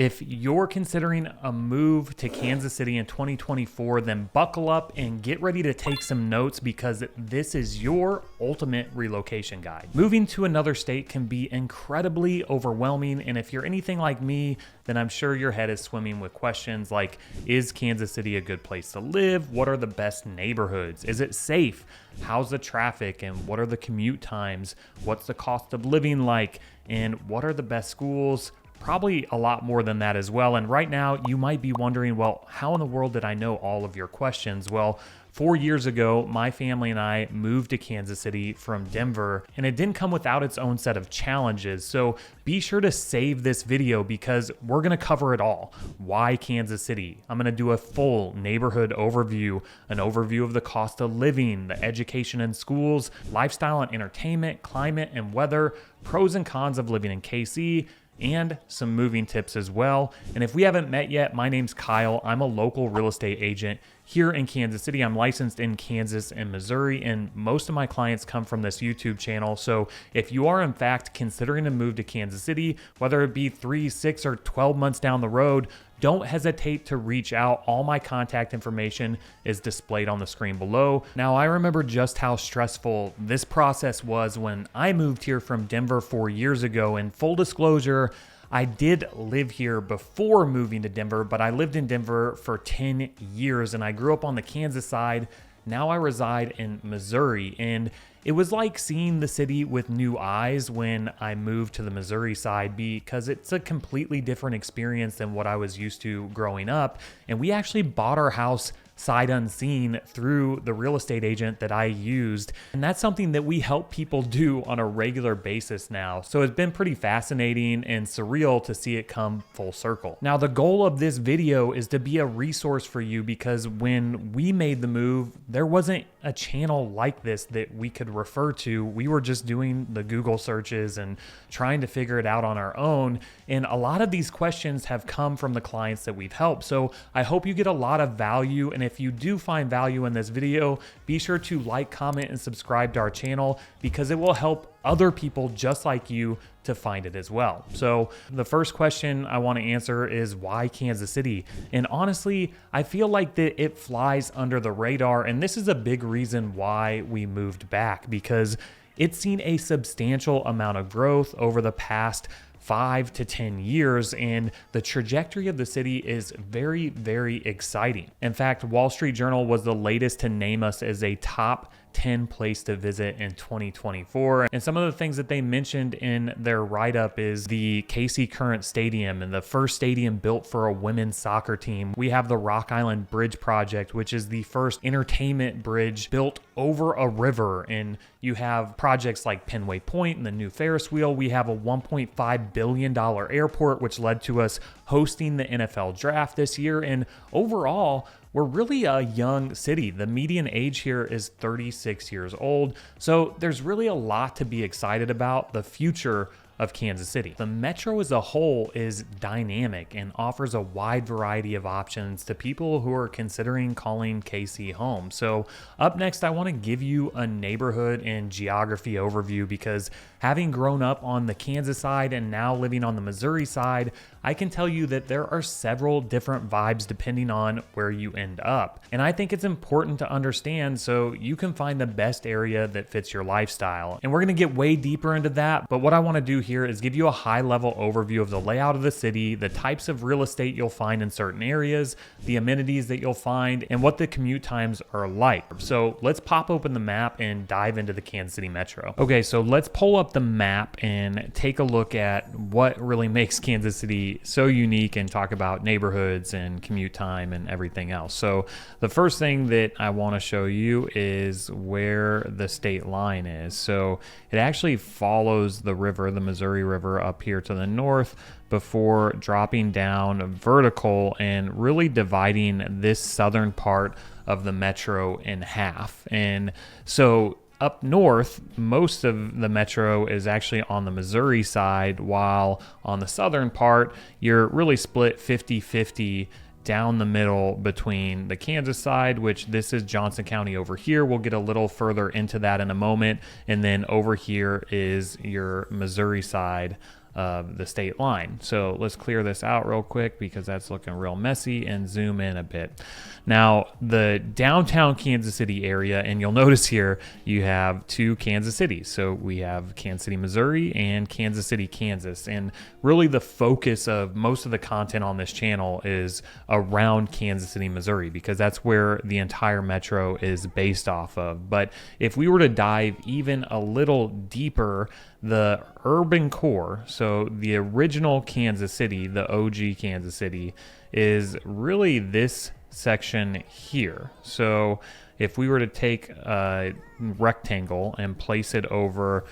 If you're considering a move to Kansas City in 2024, then buckle up and get ready to take some notes because this is your ultimate relocation guide. Moving to another state can be incredibly overwhelming, and if you're anything like me, then I'm sure your head is swimming with questions like, is Kansas City a good place to live? What are the best neighborhoods? Is it safe? How's the traffic and what are the commute times? What's the cost of living like? And what are the best schools? Probably a lot more than that as well. And right now you might be wondering, well, how in the world did I know all of your questions? Well, 4 years ago, my family and I moved to Kansas City from Denver, and it didn't come without its own set of challenges. So be sure to save this video because we're gonna cover it all. Why Kansas City? I'm gonna do a full neighborhood overview, an overview of the cost of living, the education and schools, lifestyle and entertainment, climate and weather, pros and cons of living in KC, and some moving tips as well. And if we haven't met yet, my name's Kyle. I'm a local real estate agent here in Kansas City. I'm licensed in Kansas and Missouri, and most of my clients come from this YouTube channel. So if you are in fact considering a move to Kansas City, whether it be 3, 6, or 12 months down the road, don't hesitate to reach out. All my contact information is displayed on the screen below. Now, I remember just how stressful this process was when I moved here from Denver 4 years ago. And full disclosure, I did live here before moving to Denver, but I lived in Denver for 10 years and I grew up on the Kansas side. Now I reside in Missouri, and it was like seeing the city with new eyes when I moved to the Missouri side because it's a completely different experience than what I was used to growing up. And we actually bought our house sight unseen through the real estate agent that I used. And that's something that we help people do on a regular basis now. So it's been pretty fascinating and surreal to see it come full circle. Now, the goal of this video is to be a resource for you because when we made the move, there wasn't a channel like this that we could refer to. We were just doing the Google searches and trying to figure it out on our own. And a lot of these questions have come from the clients that we've helped. So I hope you get a lot of value. And if you do find value in this video, be sure to like, comment, and subscribe to our channel because it will help other people just like you to find it as well. So the first question I want to answer is why Kansas City? And honestly, I feel like that it flies under the radar. And this is a big reason why we moved back because it's seen a substantial amount of growth over the past 5 to 10 years, and the trajectory of the city is very, very exciting. In fact, Wall Street Journal was the latest to name us as a top 10 place to visit in 2024. And some of the things that they mentioned in their write-up is the KC Current Stadium and the first stadium built for a women's soccer team. We have the Rock Island Bridge project, which is the first entertainment bridge built over a river. And you have projects like Penway Point and the new Ferris wheel. We have a $1.5 billion airport, which led to us hosting the NFL draft this year. And overall, we're really a young city. The median age here is 36 years old. So there's really a lot to be excited about the future of Kansas City. The metro as a whole is dynamic and offers a wide variety of options to people who are considering calling KC home. So up next, I want to give you a neighborhood and geography overview because having grown up on the Kansas side and now living on the Missouri side, I can tell you that there are several different vibes depending on where you end up. And I think it's important to understand so you can find the best area that fits your lifestyle. And we're going to get way deeper into that, but what I want to do here is give you a high-level overview of the layout of the city, the types of real estate you'll find in certain areas, the amenities that you'll find, and what the commute times are like. So let's pop open the map and dive into the Kansas City Metro. Okay, so let's pull up the map and take a look at what really makes Kansas City so unique and talk about neighborhoods and commute time and everything else. So the first thing that I want to show you is where the state line is. So it actually follows the river, the Missouri River, up here to the north before dropping down vertical and really dividing this southern part of the metro in half. And so up north, most of the metro is actually on the Missouri side, while on the southern part, you're really split 50-50 down the middle between the Kansas side, which this is Johnson County over here. We'll get a little further into that in a moment. And then over here is your Missouri side of the state line. So let's clear this out real quick because that's looking real messy, and zoom in a bit. Now, the downtown Kansas City area, and you'll notice here you have two Kansas Cities. So we have Kansas City, Missouri and Kansas City, Kansas. And really the focus of most of the content on this channel is around Kansas City, Missouri, because that's where the entire metro is based off of. But if we were to dive even a little deeper, the urban core, so the original Kansas City, the OG Kansas City, is really this section here. So if we were to take a rectangle and place it over,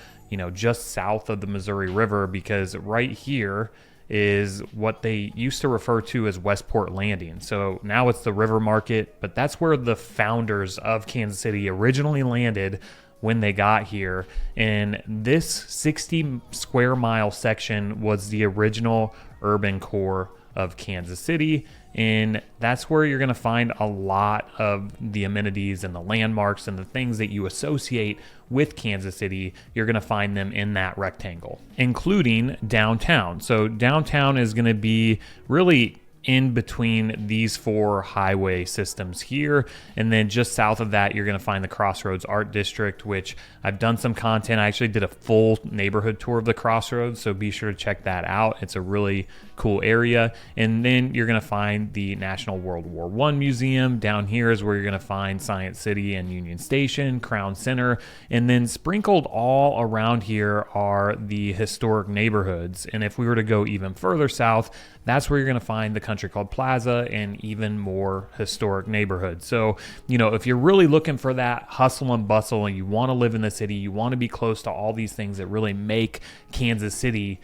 just south of the Missouri River, because right here is what they used to refer to as Westport Landing. So now it's the River Market, but that's where the founders of Kansas City originally landed when they got here. And this 60 square mile section was the original urban core of Kansas City. And that's where you're going to find a lot of the amenities and the landmarks and the things that you associate with Kansas City. You're going to find them in that rectangle, including downtown. So downtown is going to be really in between these four highway systems here. And then just south of that, you're going to find the Crossroads Art District, which I've done some content. I actually did a full neighborhood tour of the Crossroads, so be sure to check that out. It's a really cool area. And then you're going to find the National World War I Museum. Down here is where you're going to find Science City and Union Station, Crown Center. And then sprinkled all around here are the historic neighborhoods. And if we were to go even further south, that's where you're going to find the Country Club Plaza and even more historic neighborhoods. So, if you're really looking for that hustle and bustle and you want to live in the city, you want to be close to all these things that really make Kansas City,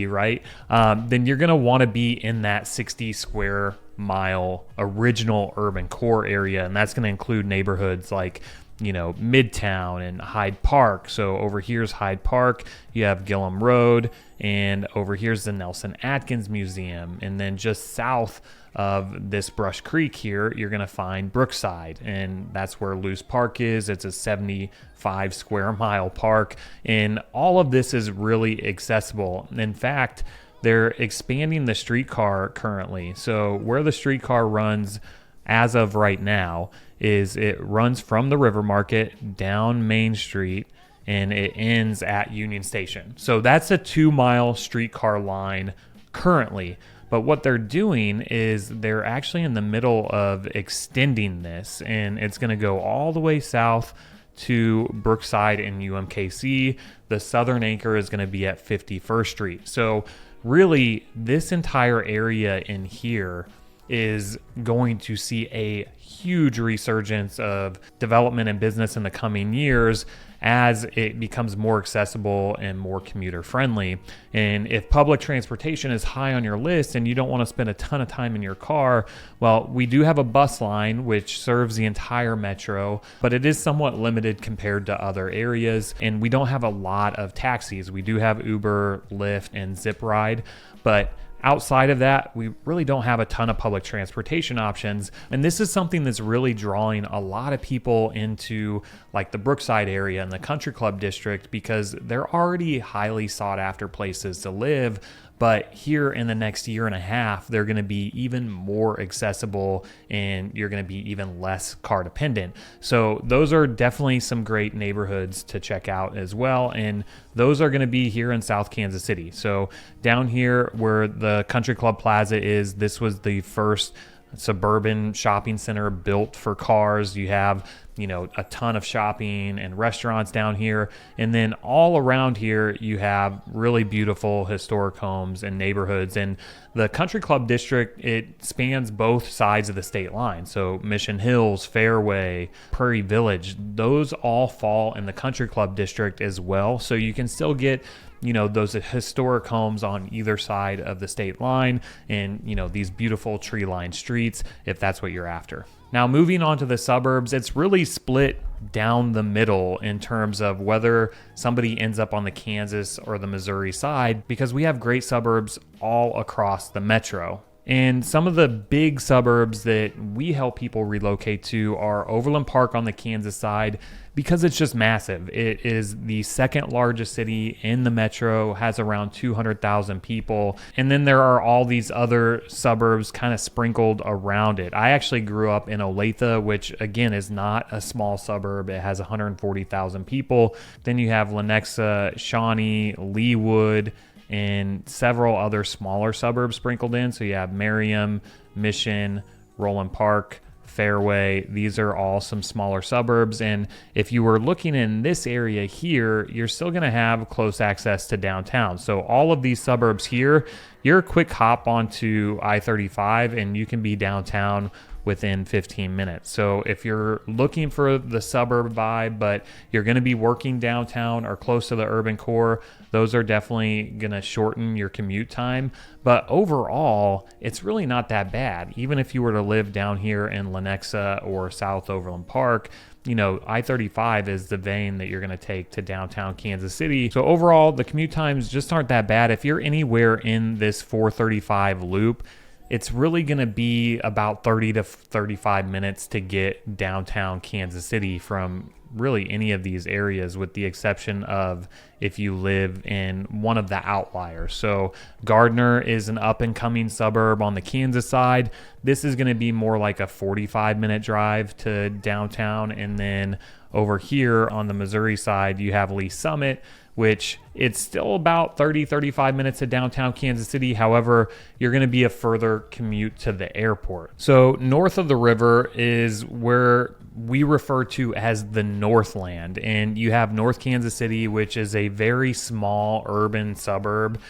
right? Then you're going to want to be in that 60 square mile original urban core area. And that's going to include neighborhoods like Midtown and Hyde Park. So over here's Hyde Park, you have Gillum Road, and over here's the Nelson Atkins Museum. And then just south of this Brush Creek here, you're going to find Brookside, and that's where Luce Park is. It's a 75 square mile park, and all of this is really accessible. In fact, they're expanding the streetcar currently. So where the streetcar runs as of right now is it runs from the River Market down Main Street and it ends at Union Station. So that's a 2-mile streetcar line currently. But what they're doing is they're actually in the middle of extending this, and it's going to go all the way south to Brookside and UMKC. The southern anchor is going to be at 51st Street. So really, this entire area in here is going to see a huge resurgence of development and business in the coming years as it becomes more accessible and more commuter friendly. And if public transportation is high on your list and you don't want to spend a ton of time in your car, well, we do have a bus line which serves the entire metro, but it is somewhat limited compared to other areas. And we don't have a lot of taxis. We do have Uber, Lyft, and Zip Ride, but outside of that, we really don't have a ton of public transportation options. And this is something that's really drawing a lot of people into like the Brookside area and the Country Club District, because they're already highly sought after places to live. But here in the next year and a half, they're going to be even more accessible and you're going to be even less car dependent. So those are definitely some great neighborhoods to check out as well. And those are going to be here in South Kansas City. So down here where the Country Club Plaza is, this was the first suburban shopping center built for cars. You have, a ton of shopping and restaurants down here. And then all around here, you have really beautiful historic homes and neighborhoods. And the Country Club District, it spans both sides of the state line. So Mission Hills, Fairway, Prairie Village, those all fall in the Country Club District as well. So you can still get those historic homes on either side of the state line and, these beautiful tree-lined streets, if that's what you're after. Now, moving on to the suburbs, it's really split down the middle in terms of whether somebody ends up on the Kansas or the Missouri side, because we have great suburbs all across the metro. And some of the big suburbs that we help people relocate to are Overland Park on the Kansas side, because it's just massive. It is the second largest city in the metro, has around 200,000 people. And then there are all these other suburbs kind of sprinkled around it. I actually grew up in Olathe, which again is not a small suburb. It has 140,000 people. Then you have Lenexa, Shawnee, Leawood, and several other smaller suburbs sprinkled in. So you have Merriam, Mission, Roland Park, Fairway. These are all some smaller suburbs. And if you were looking in this area here, you're still going to have close access to downtown. So all of these suburbs here, you're a quick hop onto I-35 and you can be downtown within 15 minutes. So if you're looking for the suburb vibe, but you're going to be working downtown or close to the urban core, those are definitely going to shorten your commute time. But overall, it's really not that bad. Even if you were to live down here in Lenexa or South Overland Park, you know, I-35 is the vein that you're going to take to downtown Kansas City. So overall, the commute times just aren't that bad. If you're anywhere in this 435 loop, it's really going to be about 30 to 35 minutes to get downtown Kansas City from really any of these areas, with the exception of if you live in one of the outliers. So Gardner is an up and coming suburb on the Kansas side. This is going to be more like a 45-minute drive to downtown. And then over here on the Missouri side, you have Lee Summit, which it's still about 35 minutes to downtown Kansas City. However, you're going to be a further commute to the airport. So north of the river is where we refer to as the Northland. And you have North Kansas City, which is a very small urban suburb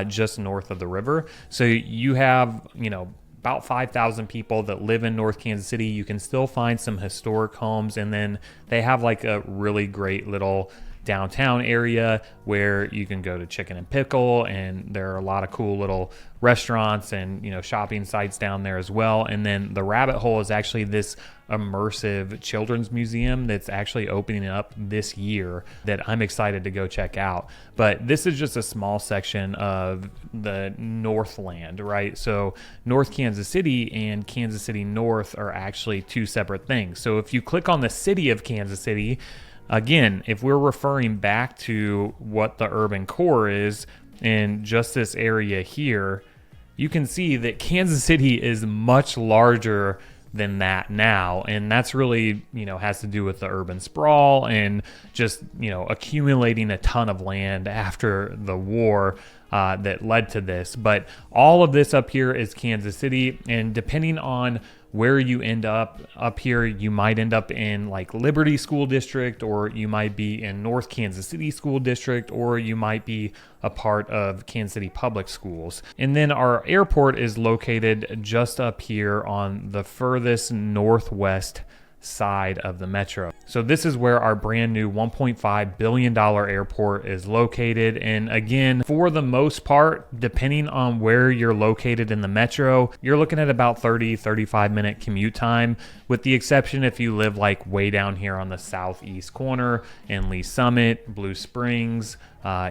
just north of the river. So you have, you know, about 5,000 people that live in North Kansas City. You can still find some historic homes, and then they have like a really great little downtown area where you can go to Chicken and Pickle, and there are a lot of cool little restaurants and, you know, shopping sites down there as well. And then the Rabbit Hole is actually this immersive children's museum that's actually opening up this year that I'm excited to go check out. But this is just a small section of the Northland, right? So North Kansas City and Kansas City North are actually two separate things. So if you click on the city of Kansas City, again, if we're referring back to what the urban core is in just this area here, you can see that Kansas City is much larger than that now. And that's really, you know, has to do with the urban sprawl and just, you know, accumulating a ton of land after the war that led to this. But all of this up here is Kansas City, and depending on where you end up here, you might end up in like Liberty School District, or you might be in North Kansas City School District, or you might be a part of Kansas City Public Schools. And then our airport is located just up here on the furthest northwest side of the metro. So this is where our brand new $1.5 billion airport is located. And again, for the most part, depending on where you're located in the metro, you're looking at about 35 minute commute time, with the exception if you live like way down here on the southeast corner in Lee Summit, Blue Springs,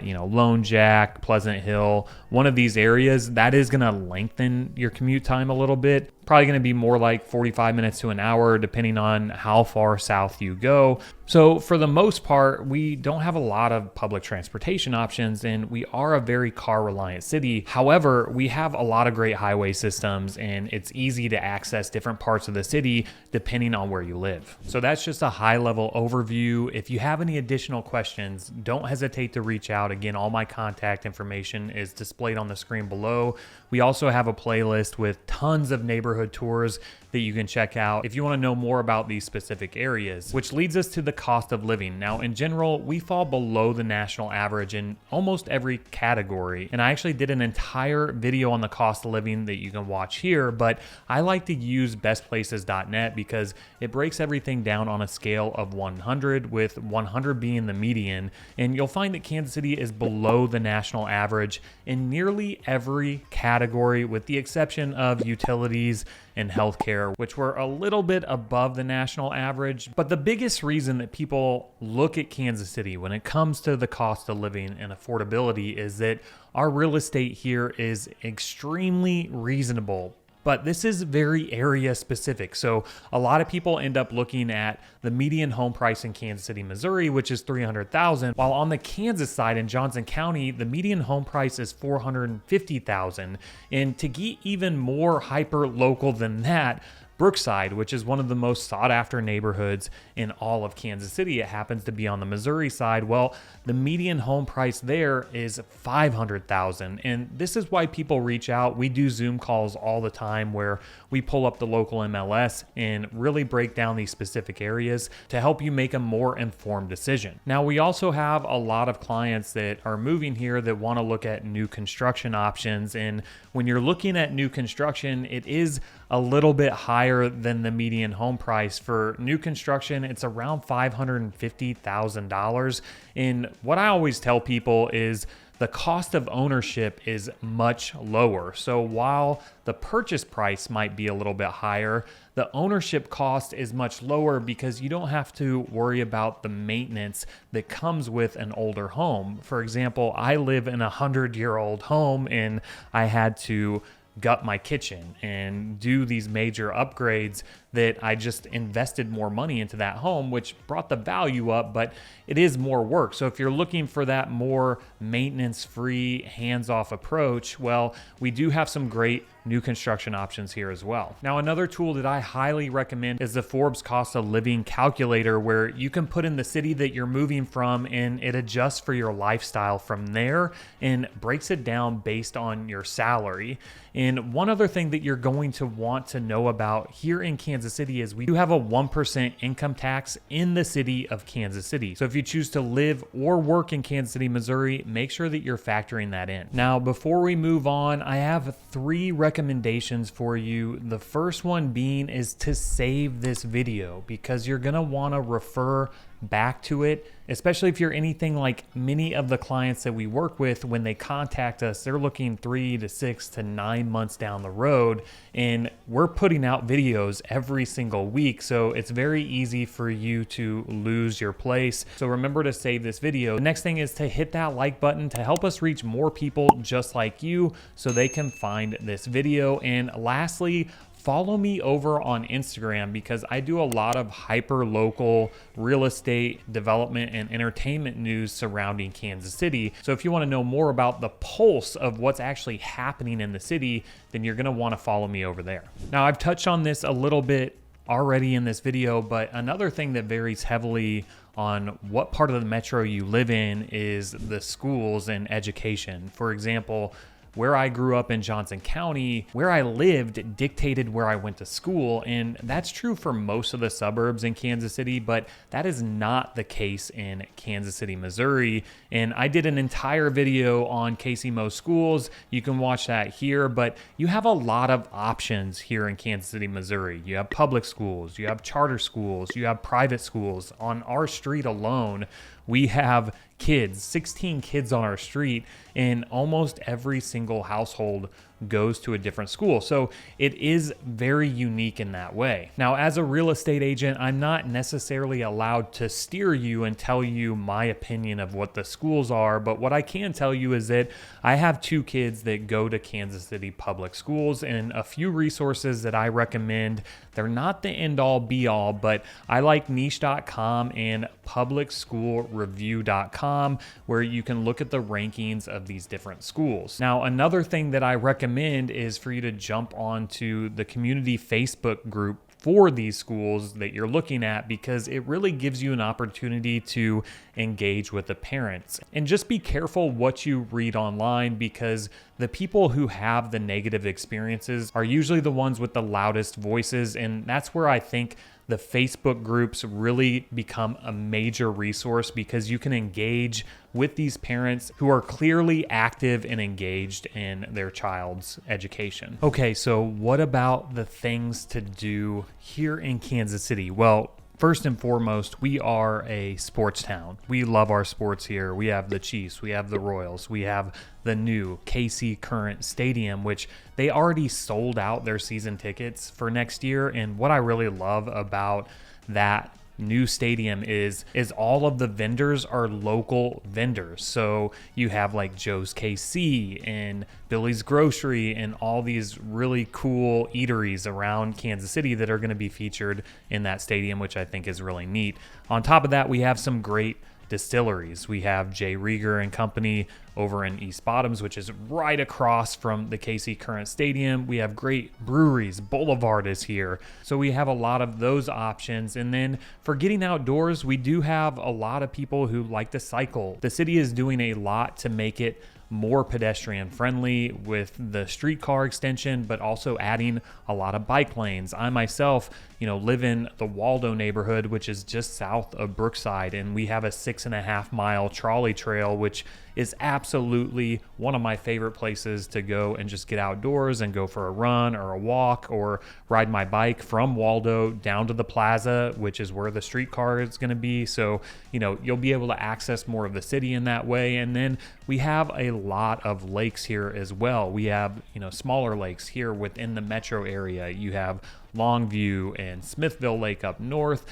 you know, Lone Jack, Pleasant Hill, one of these areas, that is going to lengthen your commute time a little bit. Probably going to be more like 45 minutes to an hour, depending on how far south you go. So for the most part, we don't have a lot of public transportation options, and we are a very car reliant city. However, we have a lot of great highway systems, and it's easy to access different parts of the city depending on where you live. So that's just a high level overview. If you have any additional questions, don't hesitate to reach out. Again, all my contact information is displayed on the screen below. We also have a playlist with tons of neighborhood tours that you can check out if you want to know more about these specific areas, which leads us to the cost of living. Now, in general, we fall below the national average in almost every category. And I actually did an entire video on the cost of living that you can watch here, but I like to use bestplaces.net because it breaks everything down on a scale of 100, with 100 being the median. And you'll find that Kansas City is below the national average in nearly every category, with the exception of utilities and healthcare there, which were a little bit above the national average. But the biggest reason that people look at Kansas City when it comes to the cost of living and affordability is that our real estate here is extremely reasonable. But this is very area specific. So a lot of people end up looking at the median home price in Kansas City, Missouri, which is $300,000, while on the Kansas side in Johnson County, the median home price is $450,000. And to get even more hyper local than that, Brookside, which is one of the most sought after neighborhoods in all of Kansas City. It happens to be on the Missouri side. Well, the median home price there is $500,000. And this is why people reach out. We do Zoom calls all the time where we pull up the local MLS and really break down these specific areas to help you make a more informed decision. Now, we also have a lot of clients that are moving here that want to look at new construction options. And when you're looking at new construction, it is a little bit higher than the median home price. For new construction, it's around $550,000. And what I always tell people is the cost of ownership is much lower. So while the purchase price might be a little bit higher, the ownership cost is much lower because you don't have to worry about the maintenance that comes with an older home. For example, I live in a 100-year-old home and I had to gut my kitchen and do these major upgrades that I just invested more money into that home, which brought the value up, but it is more work. So if you're looking for that more maintenance-free, hands-off approach, well, we do have some great new construction options here as well. Now, another tool that I highly recommend is the Forbes Cost of Living Calculator, where you can put in the city that you're moving from and it adjusts for your lifestyle from there and breaks it down based on your salary. And one other thing that you're going to want to know about here in Kansas City is we do have a 1% income tax in the city of Kansas City. So if you choose to live or work in Kansas City, Missouri, make sure that you're factoring that in. Now, before we move on, I have 3 recommendations for you. The first one being is to save this video because you're going to want to refer back to it, especially if you're anything like many of the clients that we work with. When they contact us, they're looking 3 to 6 to 9 months down the road, and we're putting out videos every single week, so it's very easy for you to lose your place. So remember to save this video. The next thing is to hit that like button to help us reach more people just like you so they can find this video. And lastly, follow me over on Instagram because I do a lot of hyper local real estate development and entertainment news surrounding Kansas City. So if you want to know more about the pulse of what's actually happening in the city, then you're going to want to follow me over there. Now, I've touched on this a little bit already in this video, but another thing that varies heavily on what part of the metro you live in is the schools and education. For example, where I grew up in Johnson County, where I lived dictated where I went to school. And that's true for most of the suburbs in Kansas City, but that is not the case in Kansas City, Missouri. And I did an entire video on KCMO schools. You can watch that here, but you have a lot of options here in Kansas City, Missouri. You have public schools, you have charter schools, you have private schools. On our street alone, we have kids, 16 kids on our street, and almost every single household goes to a different school. So it is very unique in that way. Now, as a real estate agent, I'm not necessarily allowed to steer you and tell you my opinion of what the schools are, but what I can tell you is that I have 2 kids that go to Kansas City public schools, and a few resources that I recommend. They're not the end all be all, but I like niche.com and publicschoolreview.com, where you can look at the rankings of these different schools. Now, another thing that I recommend is for you to jump onto the community Facebook group for these schools that you're looking at, because it really gives you an opportunity to engage with the parents. And just be careful what you read online, because the people who have the negative experiences are usually the ones with the loudest voices. And that's where I think the Facebook groups really become a major resource, because you can engage with these parents who are clearly active and engaged in their child's education. Okay, so what about the things to do here in Kansas City? Well, First and foremost, we are a sports town. We love our sports here. We have the Chiefs, we have the Royals, we have the new KC Current Stadium, which they already sold out their season tickets for next year. And what I really love about that new stadium is all of the vendors are local vendors. So you have like Joe's KC and Billy's Grocery and all these really cool eateries around Kansas City that are going to be featured in that stadium, which I think is really neat. On top of that, we have some great distilleries. We have J. Rieger and Company over in East Bottoms, which is right across from the KC Current Stadium. We have great breweries. Boulevard is here. So we have a lot of those options. And then for getting outdoors, we do have a lot of people who like to cycle. The city is doing a lot to make it more pedestrian friendly with the streetcar extension, but also adding a lot of bike lanes. I myself, live in the Waldo neighborhood, which is just south of Brookside, and we have a 6.5 mile trolley trail, which is absolutely one of my favorite places to go and just get outdoors and go for a run or a walk or ride my bike from Waldo down to the plaza, which is where the streetcar is going to be. So, you'll be able to access more of the city in that way. And then we have a lot of lakes here as well. We have, smaller lakes here within the metro area. You have Longview and Smithville Lake up north,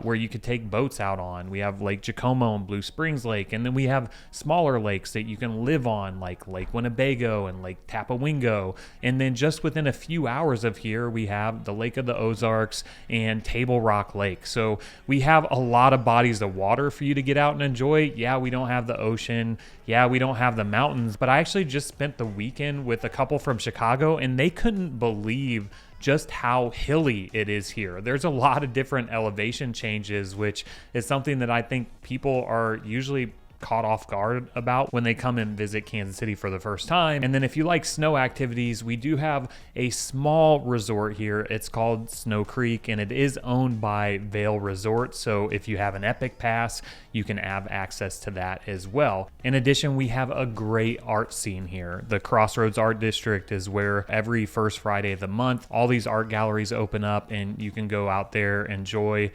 where you could take boats out on. We have Lake Jacomo and Blue Springs Lake, and then we have smaller lakes that you can live on, like Lake Winnebago and Lake Tapawingo. And then just within a few hours of here, we have the Lake of the Ozarks and Table Rock Lake. So we have a lot of bodies of water for you to get out and enjoy. Yeah, we don't have the ocean. Yeah, we don't have the mountains, but I actually just spent the weekend with a couple from Chicago, and they couldn't believe just how hilly it is here. There's a lot of different elevation changes, which is something that I think people are usually caught off guard about when they come and visit Kansas City for the first time. And then if you like snow activities, we do have a small resort here. It's called Snow Creek, and it is owned by Vail Resort. So if you have an Epic Pass, you can have access to that as well. In addition, we have a great art scene here. The Crossroads Art District is where every first Friday of the month, all these art galleries open up, and you can go out there, enjoy,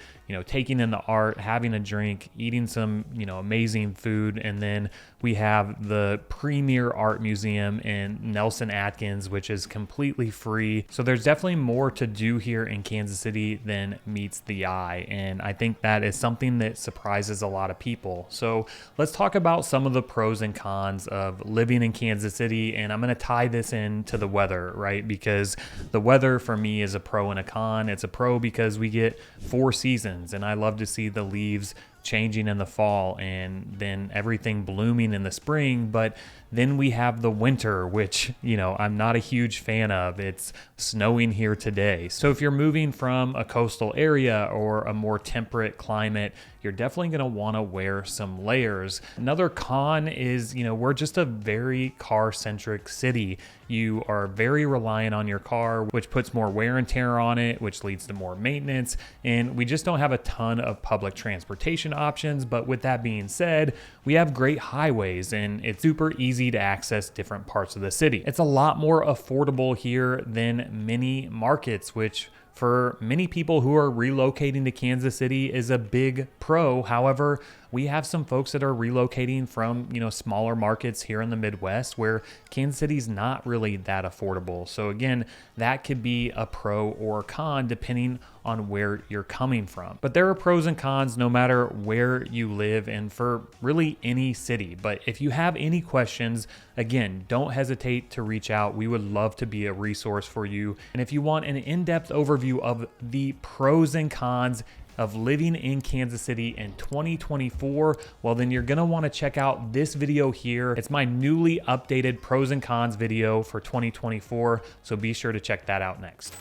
taking in the art, having a drink, eating some, amazing food. And then we have the Premier Art Museum in Nelson Atkins, which is completely free. So there's definitely more to do here in Kansas City than meets the eye. And I think that is something that surprises a lot of people. So let's talk about some of the pros and cons of living in Kansas City. And I'm going to tie this into the weather, right? Because the weather for me is a pro and a con. It's a pro because we get 4 seasons, and I love to see the leaves changing in the fall and then everything blooming in the spring. But then we have the winter, which, I'm not a huge fan of. It's snowing here today. So if you're moving from a coastal area or a more temperate climate, you're definitely going to want to wear some layers. Another con is, we're just a very car-centric city. You are very reliant on your car, which puts more wear and tear on it, which leads to more maintenance. And we just don't have a ton of public transportation options. But with that being said, we have great highways, and it's super easy to access different parts of the city. It's a lot more affordable here than many markets, which for many people who are relocating to Kansas City is a big pro. However, we have some folks that are relocating from, smaller markets here in the Midwest where Kansas City's not really that affordable. So again, that could be a pro or a con depending on where you're coming from. But there are pros and cons no matter where you live and for really any city. But if you have any questions, again, don't hesitate to reach out. We would love to be a resource for you. And if you want an in-depth overview of the pros and cons of living in Kansas City in 2024, well, then you're gonna wanna check out this video here. It's my newly updated pros and cons video for 2024, so be sure to check that out next.